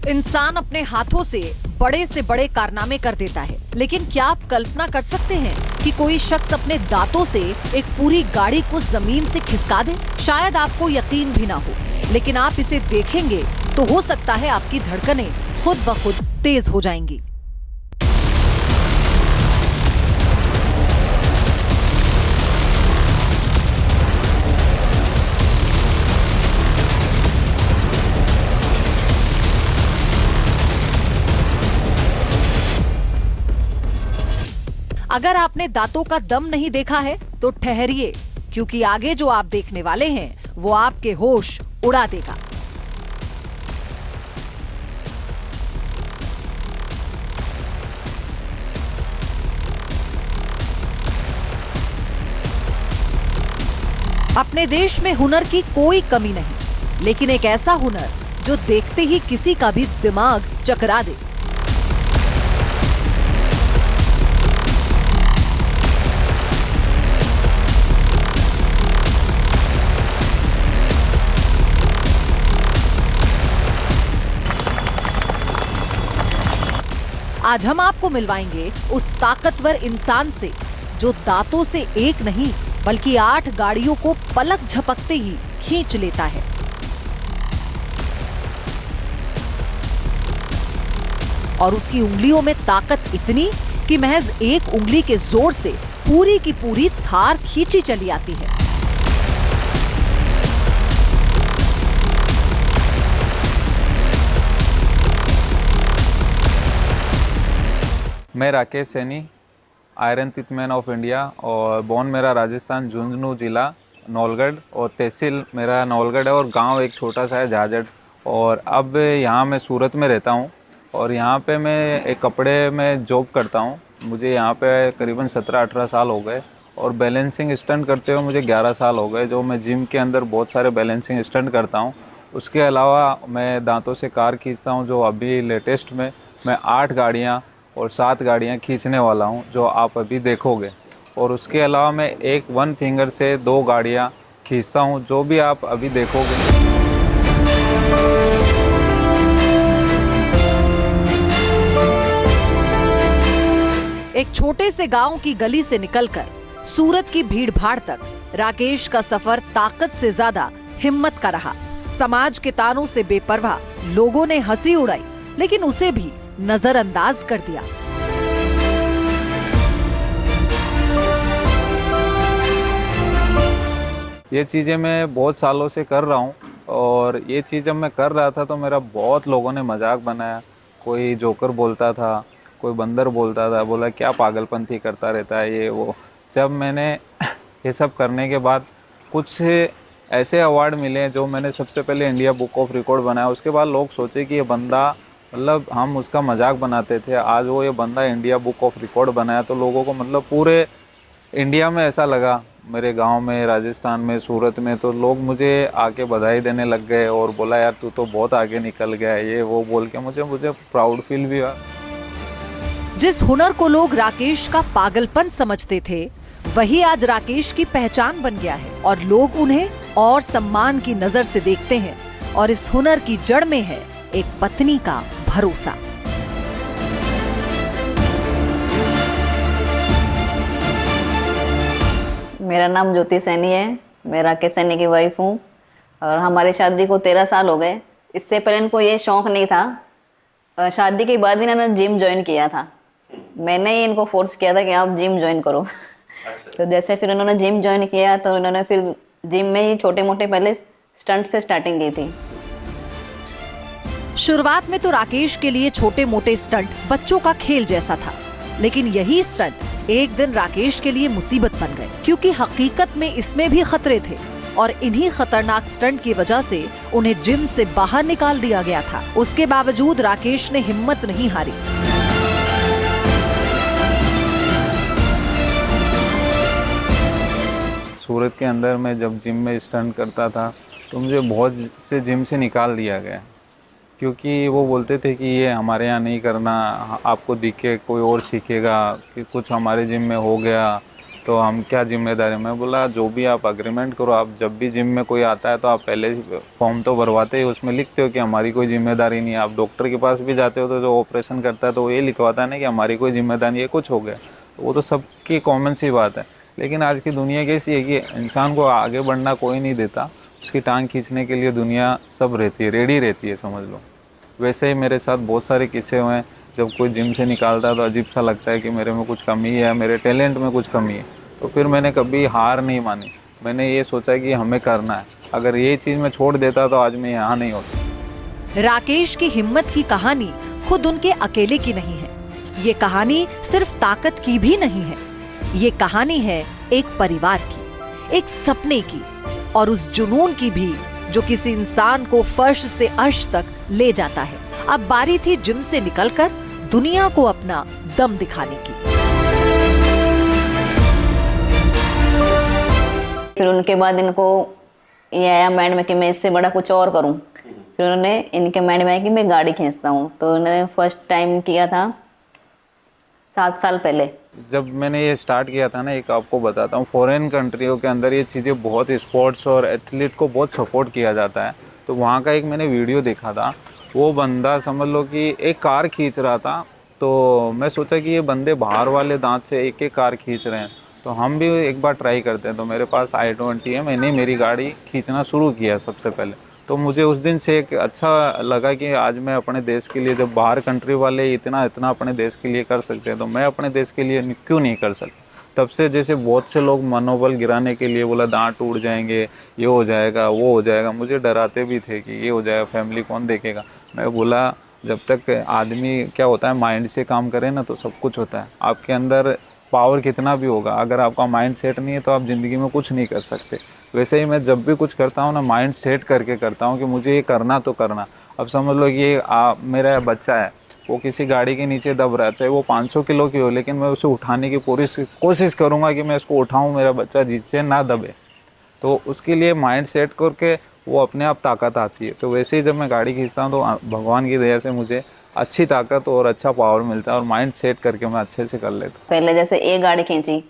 इंसान अपने हाथों से बड़े कारनामे कर देता है, लेकिन क्या आप कल्पना कर सकते हैं कि कोई शख्स अपने दांतों से एक पूरी गाड़ी को जमीन से खिसका दे? शायद आपको यकीन भी ना हो, लेकिन आप इसे देखेंगे तो हो सकता है आपकी धड़कनें खुद ब खुद तेज हो जाएंगी। अगर आपने दांतों का दम नहीं देखा है तो ठहरिए, क्योंकि आगे जो आप देखने वाले हैं वो आपके होश उड़ा देगा। अपने देश में हुनर की कोई कमी नहीं, लेकिन एक ऐसा हुनर जो देखते ही किसी का भी दिमाग चकरा दे। आज हम आपको मिलवाएंगे उस ताकतवर इंसान से जो दांतों से एक नहीं बल्कि 8 गाड़ियों को पलक झपकते ही खींच लेता है। और उसकी उंगलियों में ताकत इतनी कि महज एक उंगली के जोर से पूरी की पूरी थार खींची चली आती है। मैं राकेश सैनी, आयरन तिथ मैन ऑफ इंडिया, और बोर्न मेरा राजस्थान झुंझुनू जिला नौलगढ़, और तहसील मेरा नौलगढ़ है, और गांव एक छोटा सा है झाजड़। और अब यहाँ मैं सूरत में रहता हूँ, और यहाँ पे मैं एक कपड़े में जॉब करता हूँ। मुझे यहाँ पे करीबन 17-18 साल हो गए, और बैलेंसिंग स्टंट करते हुए मुझे 11 साल हो गए, जो मैं जिम के अंदर बहुत सारे बैलेंसिंग स्टंट करता हूँ। उसके अलावा मैं दांतों से कार खींचता हूँ, जो अभी लेटेस्ट में मैं 8 गाड़ियाँ और 7 गाड़ियाँ खींचने वाला हूँ, जो आप अभी देखोगे। और उसके अलावा मैं एक 1 फिंगर से 2 गाड़ियाँ खींचता हूँ, जो भी आप अभी देखोगे। एक छोटे से गांव की गली से निकलकर सूरत की भीड़ भाड़ तक राकेश का सफर ताकत से ज्यादा हिम्मत का रहा। समाज के तानों से बेपरवाह लोगों ने हंसी उड़ाई, लेकिन उसे भी नजरअंदाज कर दिया। ये चीज़ें मैं बहुत सालों से कर रहा हूँ, और ये चीज़ जब मैं कर रहा था तो मेरा बहुत लोगों ने मजाक बनाया। कोई जोकर बोलता था, कोई बंदर बोलता था, बोला क्या पागलपंथी करता रहता है ये वो। जब मैंने ये सब करने के बाद कुछ ऐसे अवार्ड मिले, जो मैंने सबसे पहले इंडिया बुक ऑफ रिकॉर्ड बनाया। उसके बाद लोग सोचे कि ये बंदा, मतलब हम उसका मजाक बनाते थे, आज वो ये बंदा इंडिया बुक ऑफ रिकॉर्ड बनाया। तो लोगों को, मतलब पूरे इंडिया में ऐसा लगा, मेरे गांव में, राजस्थान में, सूरत में, तो लोग मुझे आके बधाई देने लग गए और बोला यार तू तो बहुत आगे निकल गया है, ये वो बोल के मुझे प्राउड फील भी हुआ। जिस हुनर को लोग राकेश का पागलपन समझते थे, वही आज राकेश की पहचान बन गया है, और लोग उन्हें और सम्मान की नजर से देखते हैं। और इस हुनर की जड़ में है एक पत्नी का भरोसा। मेरा नाम ज्योति सैनी है, मैं राकेश सैनी की वाइफ हूँ, और हमारी शादी को 13 साल हो गए। इससे पहले इनको ये शौक नहीं था। शादी के बाद इन्होंने जिम ज्वाइन किया था। मैंने ही इनको फोर्स किया था कि आप जिम ज्वाइन करो। तो जैसे फिर उन्होंने जिम ज्वाइन किया, तो इन्होंने फिर जिम में ही छोटे मोटे पहले स्टंट से स्टार्टिंग की थी। शुरुआत में तो राकेश के लिए छोटे मोटे स्टंट बच्चों का खेल जैसा था, लेकिन यही स्टंट एक दिन राकेश के लिए मुसीबत बन गए, क्योंकि हकीकत में इसमें भी खतरे थे। और इन्हीं खतरनाक स्टंट की वजह से उन्हें जिम से बाहर निकाल दिया गया था। उसके बावजूद राकेश ने हिम्मत नहीं हारी। सूरत के अंदर मैं जब जिम में स्टंट करता था, तो मुझे बहुत से जिम से निकाल दिया गया, क्योंकि वो बोलते थे कि ये हमारे यहाँ नहीं करना, आपको दिख के कोई और सीखेगा, कि कुछ हमारे जिम में हो गया तो हम क्या जिम्मेदारी, मैं बोला जो भी आप अग्रीमेंट करो, आप जब भी जिम में कोई आता है तो आप पहले फॉर्म तो भरवाते हो, उसमें लिखते हो कि हमारी कोई जिम्मेदारी नहीं है। आप डॉक्टर के पास भी जाते हो तो जो ऑपरेशन करता है तो वो ये लिखवाता है ना कि हमारी कोई जिम्मेदारी नहीं है, कुछ हो गया तो वो तो सबकी कॉमन सी बात है। लेकिन आज की दुनिया कैसी है कि इंसान को आगे बढ़ना कोई नहीं देता, उसकी टांग खींचने के लिए दुनिया सब रहती है, रेडी रहती है, समझ लो। वैसे ही मेरे साथ बहुत सारे किस्से हुए हैं, जब कोई जिम से निकालता है तो अजीब सा लगता है कि मेरे में कुछ कमी है, मेरे टैलेंट में कुछ कमी है। तो फिर मैंने कभी हार नहीं मानी, मैंने ये सोचा कि हमें करना है, अगर ये चीज़ मैं छोड़ देता तो आज मैं यहाँ नहीं होता। राकेश की हिम्मत की कहानी खुद उनके अकेले की नहीं है, ये कहानी सिर्फ ताकत की भी नहीं है, ये कहानी है एक परिवार की, एक सपने की और उस जुनून की भी जो किसी इंसान को फर्श से अर्श तक ले जाता है। अब बारी थी जिम से निकलकर दुनिया को अपना दम दिखाने की। फिर उनके बाद इनको ये आया माइंड में कि मैं इससे बड़ा कुछ और करूं। फिर उन्होंने इनके माइंड में आया कि मैं गाड़ी खींचता हूं, तो उन्होंने फर्स्ट टाइम किया था 7 साल पहले। जब मैंने ये स्टार्ट किया था ना, एक आपको बताता हूँ, फॉरेन कंट्रियों के अंदर ये चीज़ें बहुत, स्पोर्ट्स और एथलीट को बहुत सपोर्ट किया जाता है। तो वहाँ का एक मैंने वीडियो देखा था, वो बंदा समझ लो कि एक कार खींच रहा था, तो मैं सोचा कि ये बंदे बाहर वाले दांत से एक एक कार खींच रहे हैं, तो हम भी एक बार ट्राई करते हैं। तो मेरे पास i20 है, मैंने मेरी गाड़ी खींचना शुरू किया सबसे पहले। तो मुझे उस दिन से एक अच्छा लगा कि आज मैं अपने देश के लिए, जब बाहर कंट्री वाले इतना अपने देश के लिए कर सकते हैं तो मैं अपने देश के लिए क्यों नहीं कर सकता। तब से जैसे बहुत से लोग मनोबल गिराने के लिए बोला दांत टूट जाएंगे, ये हो जाएगा, वो हो जाएगा, मुझे डराते भी थे कि ये हो जाएगा, फैमिली कौन देखेगा। मैं बोला जब तक आदमी क्या होता है माइंड से काम करे ना तो सब कुछ होता है। आपके अंदर पावर कितना भी होगा, अगर आपका माइंड सेट नहीं है तो आप ज़िंदगी में कुछ नहीं कर सकते। वैसे ही मैं जब भी कुछ करता हूँ ना, माइंड सेट करके करता हूँ कि मुझे ये करना तो करना। अब समझ लो कि मेरा बच्चा है, वो किसी गाड़ी के नीचे दब रहा है, चाहे वो 500 किलो की हो, लेकिन मैं उसे उठाने की पूरी कोशिश करूँगा कि मैं उसको उठाऊँ, मेरा बच्चा नीचे ना दबे। तो उसके लिए माइंड सेट करके वो अपने आप ताकत आती है। तो वैसे ही जब मैं गाड़ी खींचता हूँ तो भगवान की दया से मुझे अच्छी ताकत और अच्छा पावर मिलता है और माइंड सेट करके मैं अच्छे से कर लेता हूँ। पहले जैसे एक गाड़ी खींची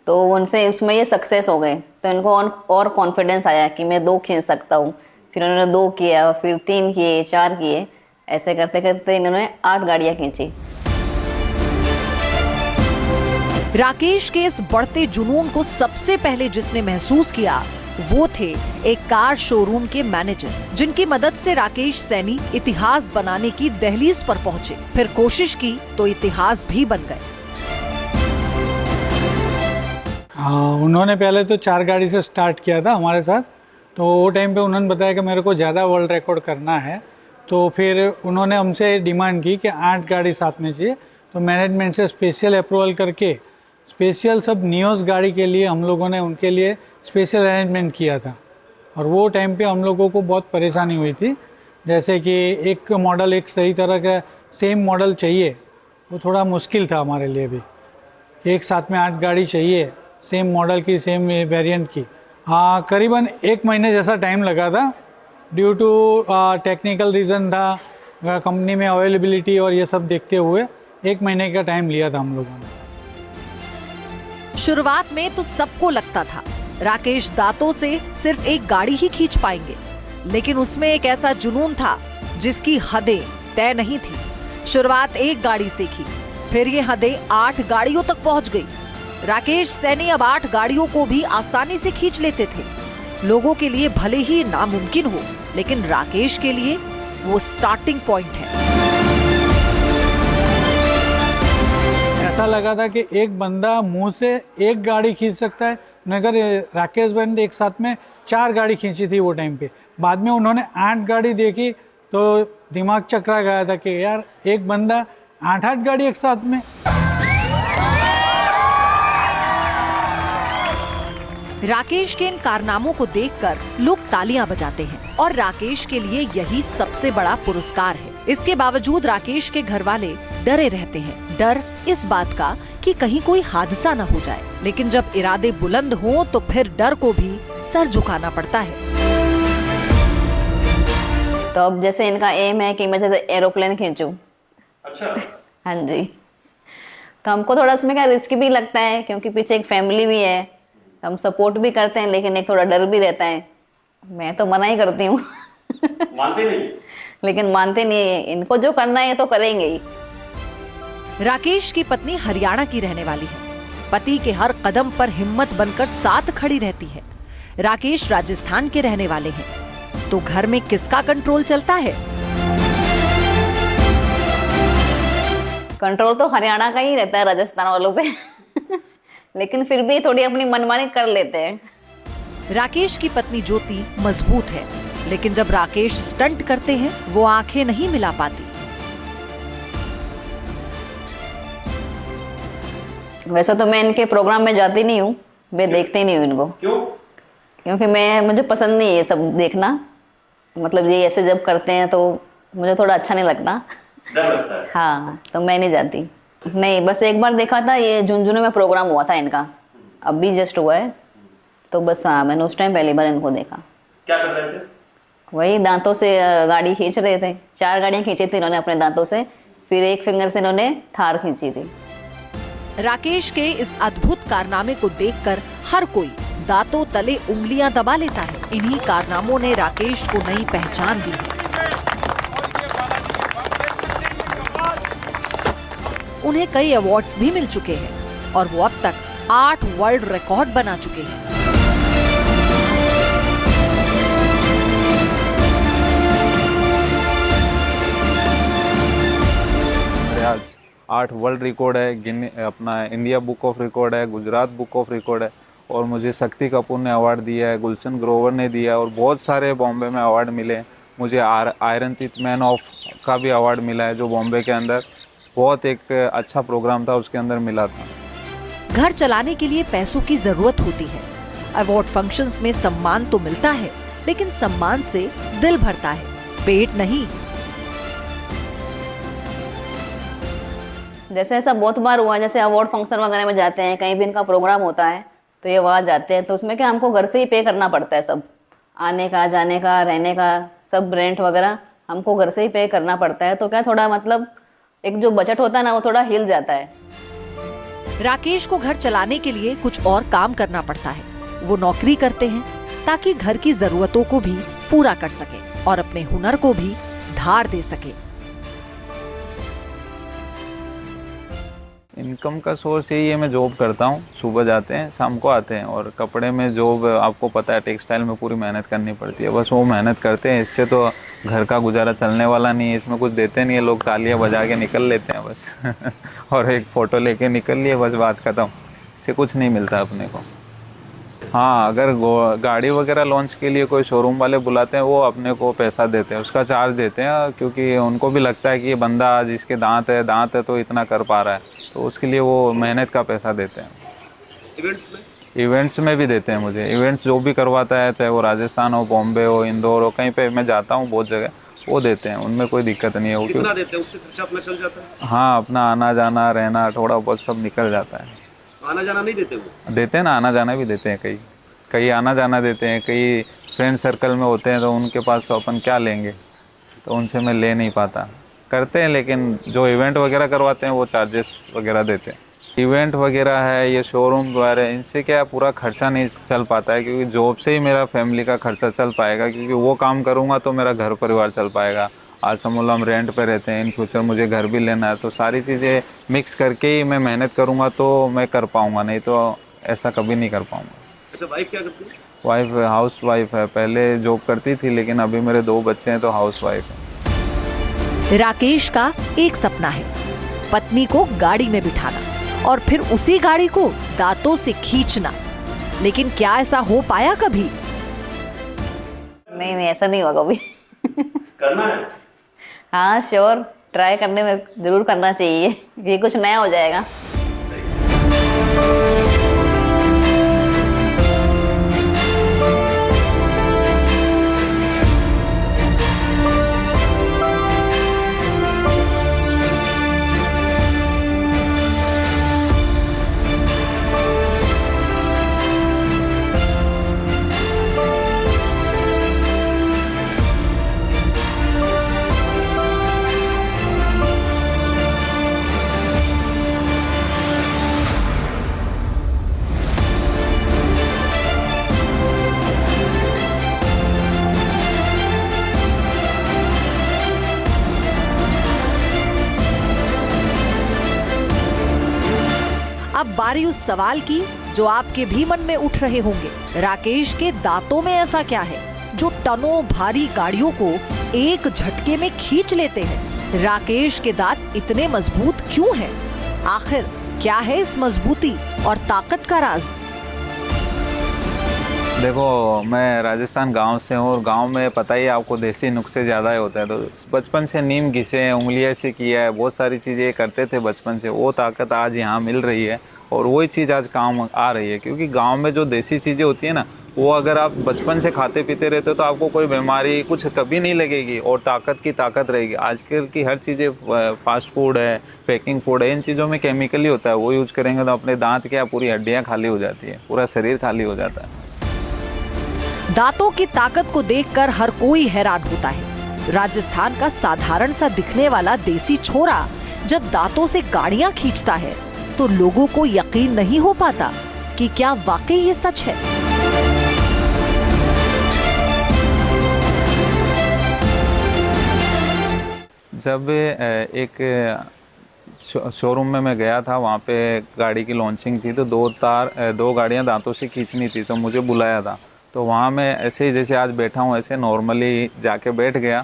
तो उनसे उसमें ये सक्सेस हो गए, तो इनको और कॉन्फिडेंस आया कि मैं 2 खींच सकता हूँ। फिर उन्होंने 2 किया, फिर 3 किए, 4 किए, ऐसे करते करते इन्होंने 8 गाड़ियाँ खींची। राकेश के इस बढ़ते जुनून को सबसे पहले जिसने महसूस किया वो थे एक कार शोरूम के मैनेजर, जिनकी मदद से राकेश सैनी इतिहास बनाने की दहलीज पर पहुंचे। फिर कोशिश की तो इतिहास भी बन गए। उन्होंने पहले तो 4 गाड़ी से स्टार्ट किया था हमारे साथ। तो वो टाइम पे उन्होंने बताया कि मेरे को ज़्यादा वर्ल्ड रिकॉर्ड करना है, तो फिर उन्होंने हमसे डिमांड की कि 8 गाड़ी साथ में चाहिए। तो मैनेजमेंट से स्पेशल अप्रूवल करके स्पेशल सब नियोस गाड़ी के लिए हम लोगों ने उनके लिए स्पेशल अरेंजमेंट किया था। और वो टाइम पे हम लोगों को बहुत परेशानी हुई थी, जैसे कि एक मॉडल, एक सही तरह का सेम मॉडल चाहिए, वो थोड़ा मुश्किल था हमारे लिए भी। एक साथ में 8 गाड़ी चाहिए सेम मॉडल की, सेम वेरिएंट की। हाँ, करीबन 1 महीने जैसा टाइम लगा था। ड्यू टू टेक्निकल रीज़न था, कंपनी में अवेलेबिलिटी और ये सब देखते हुए 1 महीने का टाइम लिया था हम लोगों ने। शुरुआत में तो सबको लगता था राकेश दांतों से सिर्फ एक गाड़ी ही खींच पाएंगे, लेकिन उसमें एक ऐसा जुनून था जिसकी हदें तय नहीं थी। शुरुआत एक गाड़ी से की, फिर ये हदें 8 गाड़ियों तक पहुंच गई। राकेश सैनी अब 8 गाड़ियों को भी आसानी से खींच लेते थे। लोगों के लिए भले ही नामुमकिन हो, लेकिन राकेश के लिए वो स्टार्टिंग पॉइंट है। ऐसा लगा था कि एक बंदा मुंह से 1 गाड़ी खींच सकता है, मगर राकेश भाई ने एक साथ में 4 गाड़ी खींची थी वो टाइम पे। बाद में उन्होंने 8 गाड़ी देखी तो दिमाग चकरा गया था कि यार एक बंदा 8 गाड़ी एक साथ में। राकेश के इन कारनामों को देखकर लोग तालियां बजाते हैं और राकेश के लिए यही सबसे बड़ा पुरस्कार है। इसके बावजूद राकेश के घर वाले डरे रहते हैं। डर इस बात का कि कहीं कोई हादसा न हो जाए, लेकिन जब इरादे बुलंद हों तो फिर डर को भी सर झुकाना पड़ता है। तो अब जैसे इनका एम है कि मैं जैसे एरोप्लेन खींचूं। अच्छा। हाँ जी। तो हमको थोड़ा उसमें क्या रिस्क भी लगता है, क्योंकि पीछे एक फैमिली भी है। हम सपोर्ट भी करते हैं, लेकिन एक थोड़ा डर भी रहता है। मैं तो मना ही करती हूँ। मानते नहीं? लेकिन मानते नहीं है, इनको जो करना है तो करेंगे ही। राकेश की पत्नी हरियाणा की रहने वाली है। पति के हर कदम पर हिम्मत बनकर साथ खड़ी रहती है। राकेश राजस्थान के रहने वाले हैं, तो घर में किसका कंट्रोल चलता है? कंट्रोल तो हरियाणा का ही रहता है राजस्थान वालों पे। लेकिन फिर भी थोड़ी अपनी मनमानी कर लेते हैं। राकेश की पत्नी ज्योति मजबूत है, लेकिन जब राकेश स्टंट करते हैं वो आंखें नहीं मिला पाती। वैसे तो मैं इनके प्रोग्राम में जाती नहीं हूँ, मैं देखती नहीं हूँ इनको। क्यों? क्योंकि मुझे पसंद नहीं है ये सब देखना। मतलब ये ऐसे जब करते हैं तो मुझे थोड़ा अच्छा नहीं लगता। डर लगता है? हाँ, तो मैं नहीं जाती। नहीं, बस एक बार देखा था, ये झुंझुनू में प्रोग्राम हुआ था इनका, अब भी जस्ट हुआ है। तो बस हाँ, मैंने उस टाइम पहली बार इनको देखा। क्या कर रहे थे? वही दांतों से गाड़ी खींच रहे थे। 4 गाड़ियां खींची थी इन्होंने अपने दांतों से, फिर एक फिंगर से इन्होंने थार खींची थी। राकेश के इस अद्भुत कारनामे को देखकर हर कोई दांतों तले उंगलियां दबा लेता है। इन्हीं कारनामों ने राकेश को नई पहचान दी है। उन्हें कई अवार्ड्स भी मिल चुके हैं और वो अब तक 8 वर्ल्ड रिकॉर्ड बना चुके हैं। मेरे आज 8 वर्ल्ड रिकॉर्ड है, अपना इंडिया बुक ऑफ रिकॉर्ड है, गुजरात बुक ऑफ रिकॉर्ड है, और मुझे शक्ति कपूर ने अवार्ड दिया है, गुलशन ग्रोवर ने दिया, और बहुत सारे बॉम्बे में अवार्ड मिले। मुझे आयरन टीथ मैन ऑफ का भी अवार्ड मिला है, जो बॉम्बे के अंदर बहुत एक अच्छा प्रोग्राम था, उसके अंदर मिला था। घर चलाने के लिए पैसों की जरूरत होती है। अवार्ड फंक्शंस में सम्मान तो मिलता है, लेकिन सम्मान से दिल भरता है, पेट नहीं। जैसे ऐसा बहुत बार हुआ, जैसे अवार्ड फंक्शन वगैरह में जाते हैं, कहीं भी इनका प्रोग्राम होता है तो ये वहाँ जाते हैं, तो उसमें क्या हमको घर से ही पे करना पड़ता है। सब आने का, जाने का, रहने का, सब रेंट वगैरह हमको घर से ही पे करना पड़ता है। तो क्या थोड़ा मतलब एक जो बजट होता है ना, वो थोड़ा हिल जाता है। राकेश को घर चलाने के लिए कुछ और काम करना पड़ता है। वो नौकरी करते हैं ताकि घर की जरूरतों को भी पूरा कर सके और अपने हुनर को भी धार दे सके। इनकम का सोर्स यही है, मैं जॉब करता हूँ, सुबह जाते हैं शाम को आते हैं, और कपड़े में जॉब आपको पता है टेक्सटाइल में पूरी मेहनत करनी पड़ती है, बस वो मेहनत करते हैं। इससे तो घर का गुजारा चलने वाला नहीं है, इसमें कुछ देते नहीं है लोग, तालियां बजा के निकल लेते हैं बस। और एक फ़ोटो लेके निकल लिए, बस बात ख़त्म। इससे कुछ नहीं मिलता अपने को। हाँ, अगर गाड़ी वगैरह लॉन्च के लिए कोई शोरूम वाले बुलाते हैं, वो अपने को पैसा देते हैं, उसका चार्ज देते हैं, क्योंकि उनको भी लगता है कि ये बंदा जिसके दांत है तो इतना कर पा रहा है, तो उसके लिए वो मेहनत का पैसा देते हैं। इवेंट्स में भी देते हैं मुझे। इवेंट्स जो भी करवाता है, चाहे वो राजस्थान हो, बॉम्बे हो, इंदौर हो, कहीं पे मैं जाता हूँ बहुत जगह, वो देते हैं, उनमें कोई दिक्कत नहीं है। कितना देते हैं? उससे खर्चा अपना चल जाता है? हाँ, अपना आना जाना रहना थोड़ा बहुत सब निकल जाता है। आना जाना नहीं देते वो? देते हैं ना, आना जाना भी देते हैं। कई आना जाना देते हैं, कई फ्रेंड सर्कल में होते हैं तो उनके पास तो अपन क्या लेंगे, तो उनसे मैं ले नहीं पाता। करते हैं, लेकिन जो इवेंट वगैरह करवाते हैं वो चार्जेस वगैरह देते हैं। इवेंट वगैरह है, ये शोरूम वगैरह, इनसे क्या पूरा खर्चा नहीं चल पाता है, क्योंकि जॉब से ही मेरा फैमिली का खर्चा चल पाएगा, क्योंकि वो काम करूँगा तो मेरा घर परिवार चल पाएगा। आज समझ लो हम रेंट पे रहते हैं, इन फ्यूचर मुझे घर भी लेना है, तो सारी चीज़ें मिक्स करके ही मैं मेहनत करूँगा तो मैं कर पाऊँगा, नहीं तो ऐसा कभी नहीं कर पाऊँगा। अच्छा, वाइफ क्या करती है? वाइफ हाउस वाइफ है, पहले जॉब करती थी, लेकिन अभी मेरे 2 बच्चे हैं तो हाउस वाइफ है। राकेश का एक सपना है, पत्नी को गाड़ी में बिठाना और फिर उसी गाड़ी को दांतों से खींचना, लेकिन क्या ऐसा हो पाया कभी? नहीं, ऐसा नहीं होगा कभी। करना है? हाँ श्योर, ट्राई करने में जरूर करना चाहिए, ये कुछ नया हो जाएगा। अब बारी उस सवाल की जो आपके भी मन में उठ रहे होंगे। राकेश के दांतों में ऐसा क्या है जो टनों भारी गाड़ियों को एक झटके में खींच लेते हैं? राकेश के दांत इतने मजबूत क्यों हैं? आखिर क्या है इस मजबूती और ताकत का राज? देखो, मैं राजस्थान गांव से हूँ और गांव में पता ही आपको देसी नुस्खे ज़्यादा होते हैं। तो बचपन से नीम घिसे हैं, उंगलियां से किया है, बहुत सारी चीज़ें करते थे बचपन से। वो ताकत आज यहाँ मिल रही है और वही चीज़ आज काम आ रही है। क्योंकि गांव में जो देसी चीज़ें होती है ना, वो अगर आप बचपन से खाते पीते रहते हो तो आपको कोई बीमारी कुछ कभी नहीं लगेगी और ताकत की ताकत रहेगी। आजकल की हर चीज़ें फास्ट फूड है, पैकिंग फूड है, इन चीज़ों में केमिकल ही होता है। वो यूज करेंगे तो अपने दांत क्या पूरी हड्डियाँ खाली हो जाती है, पूरा शरीर खाली हो जाता है। दांतों की ताकत को देखकर हर कोई हैरान होता है। राजस्थान का साधारण सा दिखने वाला देसी छोरा जब दांतों से गाड़ियां खींचता है तो लोगों को यकीन नहीं हो पाता कि क्या वाकई ये सच है। जब एक शोरूम में मैं गया था, वहाँ पे गाड़ी की लॉन्चिंग थी, तो दो गाड़ियाँ दांतों से खींचनी थी, तो मुझे बुलाया था। तो वहाँ मैं ऐसे ही जैसे आज बैठा हूँ ऐसे नॉर्मली जाके बैठ गया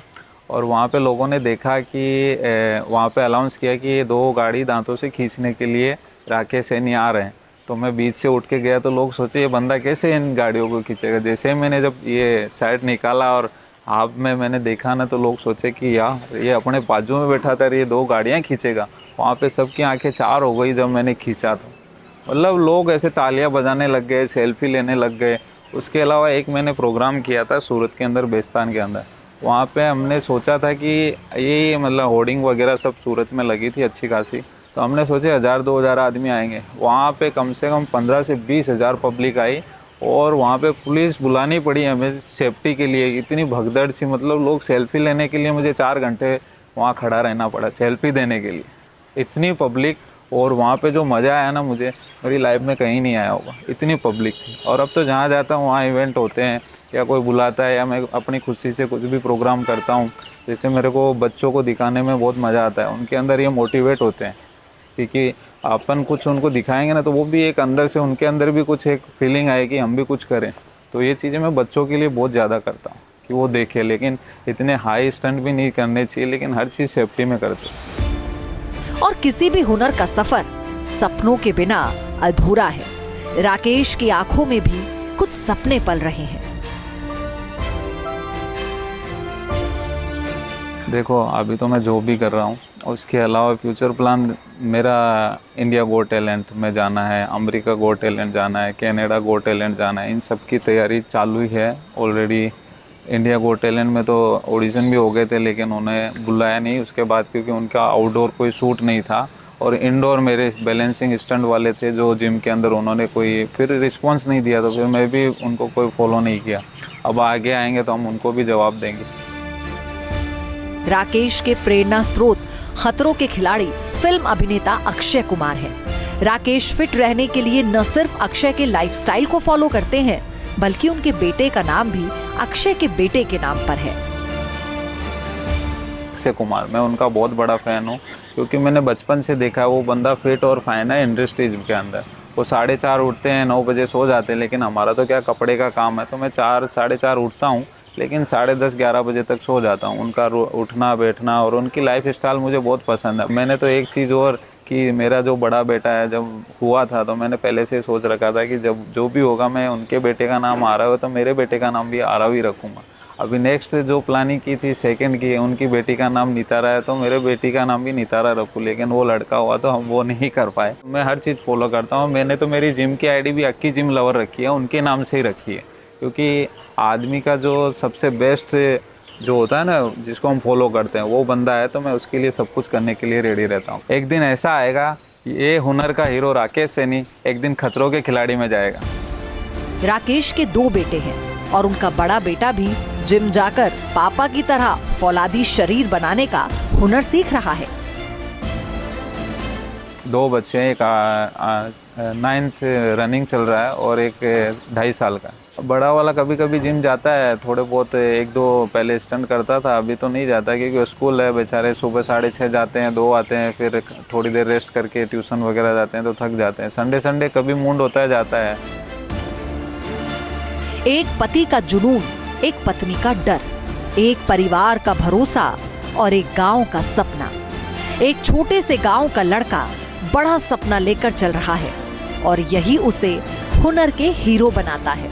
और वहाँ पे लोगों ने देखा कि वहाँ पे अनाउंस किया कि ये 2 गाड़ी दांतों से खींचने के लिए राकेश सैनी आ रहे हैं। तो मैं बीच से उठ के गया तो लोग सोचे ये बंदा कैसे इन गाड़ियों को खींचेगा। जैसे मैंने जब ये शर्ट निकाला और हाथ में मैंने देखा ना, तो लोग सोचे कि यार ये अपने बाजू में बैठा था, ये 2 गाड़ियाँ खींचेगा। वहाँ पे सबकी आंखें 4 हो गई जब मैंने खींचा तो। मतलब लोग ऐसे तालियां बजाने लग गए, सेल्फी लेने लग गए। उसके अलावा एक मैंने प्रोग्राम किया था सूरत के अंदर, बेस्तान के अंदर। वहाँ पे हमने सोचा था कि ये मतलब होर्डिंग वगैरह सब सूरत में लगी थी अच्छी खासी, तो हमने सोचे 1000-2000 आदमी आएंगे। वहाँ पे कम से कम 15 से 20 हज़ार पब्लिक आई और वहाँ पे पुलिस बुलानी पड़ी हमें सेफ्टी के लिए। इतनी भगदड़ सी, मतलब लोग सेल्फी लेने के लिए मुझे 4 घंटे वहाँ खड़ा रहना पड़ा सेल्फी देने के लिए, इतनी पब्लिक। और वहाँ पे जो मज़ा आया ना, मुझे मेरी लाइफ में कहीं नहीं आया होगा, इतनी पब्लिक थी। और अब तो जहाँ जाता हूँ वहाँ इवेंट होते हैं या कोई बुलाता है या मैं अपनी खुशी से कुछ भी प्रोग्राम करता हूँ, जैसे मेरे को बच्चों को दिखाने में बहुत मज़ा आता है। उनके अंदर ये मोटिवेट होते हैं क्योंकि अपन कुछ उनको दिखाएंगे ना, तो वो भी एक अंदर से उनके अंदर भी कुछ एक फीलिंग आएगी हम भी कुछ करें। तो ये चीज़ें मैं बच्चों के लिए बहुत ज़्यादा करता हूँ कि वो देखे। लेकिन इतने हाई स्टंट भी नहीं करने चाहिए, लेकिन हर चीज़ सेफ्टी में करते हैं। और किसी भी हुनर का सफर सपनों के बिना अधूरा है। राकेश की आंखों में भी कुछ सपने पल रहे हैं। देखो, अभी तो मैं जॉब भी कर रहा हूँ, उसके अलावा फ्यूचर प्लान मेरा इंडिया गो टैलेंट में जाना है, अमेरिका गो टैलेंट जाना है, कनाडा गो टैलेंट जाना है। इन सब की तैयारी चालू ही है ऑलरेडी। इंडिया गो टैलेंट में तो ऑडिशन भी हो गए थे, लेकिन उन्हें बुलाया नहीं उसके बाद, क्योंकि उनका आउटडोर कोई शूट नहीं था और इंडोर मेरे बैलेंसिंग स्टंट वाले थे जो जिम के अंदर, उन्होंने कोई फिर रिस्पॉन्स नहीं दिया, तो फिर मैं भी उनको कोई फॉलो नहीं किया। अब आगे आएंगे तो हम उनको भी जवाब देंगे। राकेश के प्रेरणा स्रोत खतरों के खिलाड़ी फिल्म अभिनेता अक्षय कुमार हैं। राकेश फिट रहने के लिए न सिर्फ अक्षय के लाइफस्टाइल को फॉलो करते हैं, बल्कि उनके बेटे का नाम भी अक्षय के बेटे के नाम पर है। अक्षय कुमार, मैं उनका बहुत बड़ा फैन हूँ क्योंकि मैंने बचपन से देखा है वो बंदा फिट और फाइन है इंडस्ट्रीज के अंदर। वो 4:30 उठते हैं, 9 बजे सो जाते हैं, लेकिन हमारा तो क्या कपड़े का काम है, तो मैं 4-4:30 उठता हूँ, लेकिन 10:30-11 बजे तक सो जाता हूँ। उनका उठना बैठना और उनकी लाइफ स्टाइल मुझे बहुत पसंद है। मैंने तो एक चीज़ और कि मेरा जो बड़ा बेटा है जब हुआ था, तो मैंने पहले से सोच रखा था कि जब जो भी होगा मैं उनके बेटे का नाम आरव है तो मेरे बेटे का नाम भी आरव ही रखूँगा। अभी नेक्स्ट जो प्लानिंग की थी सेकंड की, उनकी बेटी का नाम नितारा है तो मेरे बेटी का नाम भी नितारा रखूँ, लेकिन वो लड़का हुआ तो हम वो नहीं कर पाए। मैं हर चीज़ फॉलो करता हूँ। मैंने तो मेरी जिम की आईडी भी अक्की जिम लवर रखी है, उनके नाम से ही रखी है, क्योंकि आदमी का जो सबसे बेस्ट जो होता है ना, जिसको हम फॉलो करते हैं, वो बंदा है, तो मैं उसके लिए सब कुछ करने के लिए रेडी रहता हूँ। एक दिन ऐसा आएगा, ये हुनर का हीरो राकेश सैनी एक दिन खतरों के खिलाड़ी में जाएगा। राकेश के 2 बेटे हैं और उनका बड़ा बेटा भी जिम जाकर पापा की तरह फौलादी शरीर बनाने का हुनर सीख रहा है। 2 बच्चे हैं, एक 9th रनिंग चल रहा है और एक 2.5 साल का। बड़ा वाला कभी कभी जिम जाता है, थोड़े बहुत एक दो पहले स्टंट करता था, अभी तो नहीं जाता क्योंकि स्कूल है बेचारे, सुबह 6:30 जाते हैं, 2 आते हैं, फिर थोड़ी देर रेस्ट करके ट्यूशन वगैरह जाते हैं तो थक जाते हैं। संडे कभी मूड होता है जाता है। एक पति का जुनून, एक पत्नी का डर, एक परिवार का भरोसा और एक गांव का सपना। एक छोटे से गांव का लड़का बड़ा सपना लेकर चल रहा है और यही उसे हुनर के हीरो बनाता है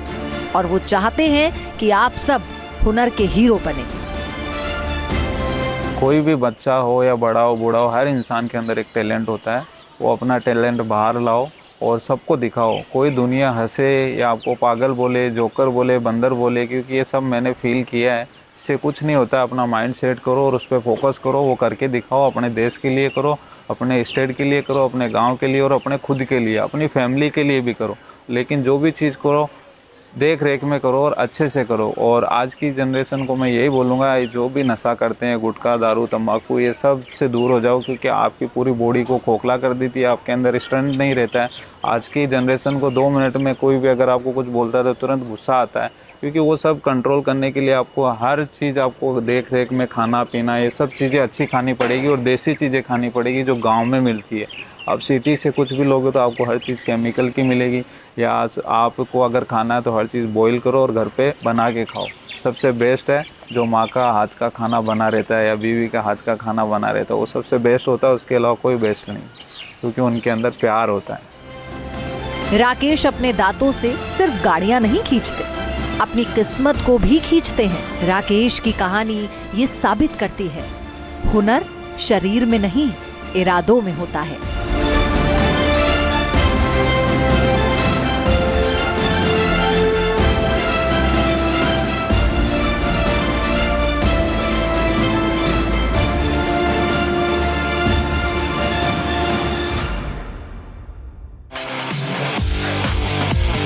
और वो चाहते हैं कि आप सब हुनर के हीरो बने। कोई भी बच्चा हो या बड़ा हो बूढ़ा हो, हर इंसान के अंदर एक टैलेंट होता है। वो अपना टैलेंट बाहर लाओ और सबको दिखाओ। कोई दुनिया हंसे या आपको पागल बोले, जोकर बोले, बंदर बोले, क्योंकि ये सब मैंने फील किया है, इससे कुछ नहीं होता। अपना माइंड सेट करो और उस पर फोकस करो, वो करके दिखाओ। अपने देश के लिए करो, अपने स्टेट के लिए करो, अपने गांव के लिए और अपने खुद के लिए, अपनी फैमिली के लिए भी करो। लेकिन जो भी चीज़ करो देख रेख में करो और अच्छे से करो। और आज की जनरेशन को मैं यही बोलूँगा, जो भी नशा करते हैं, गुटखा, दारू, तंबाकू, ये सब से दूर हो जाओ, क्योंकि आपकी पूरी बॉडी को खोखला कर देती है, आपके अंदर स्ट्रेंथ नहीं रहता है। आज की जनरेशन को 2 मिनट में कोई भी अगर आपको कुछ बोलता है तो तुरंत गुस्सा आता है, क्योंकि वो सब कंट्रोल करने के लिए आपको हर चीज़, आपको देख रेख में खाना पीना, ये सब चीज़ें अच्छी खानी पड़ेगी और देसी चीज़ें खानी पड़ेगी जो गांव में मिलती है। अब सिटी से कुछ भी लोगे तो आपको हर चीज़ केमिकल की मिलेगी, या आपको अगर खाना है तो हर चीज़ बॉईल करो और घर पे बना के खाओ। सबसे बेस्ट है जो माँ का हाथ का खाना बना रहता है या बीवी का हाथ का खाना बना रहता है, वो सबसे बेस्ट होता है। उसके अलावा कोई बेस्ट नहीं, क्योंकि उनके अंदर प्यार होता है। राकेश अपने दांतों से सिर्फ गाड़ियां नहीं खींचते, अपनी किस्मत को भी खींचते हैं। राकेश की कहानी ये साबित करती है, हुनर शरीर में नहीं, इरादों में होता है।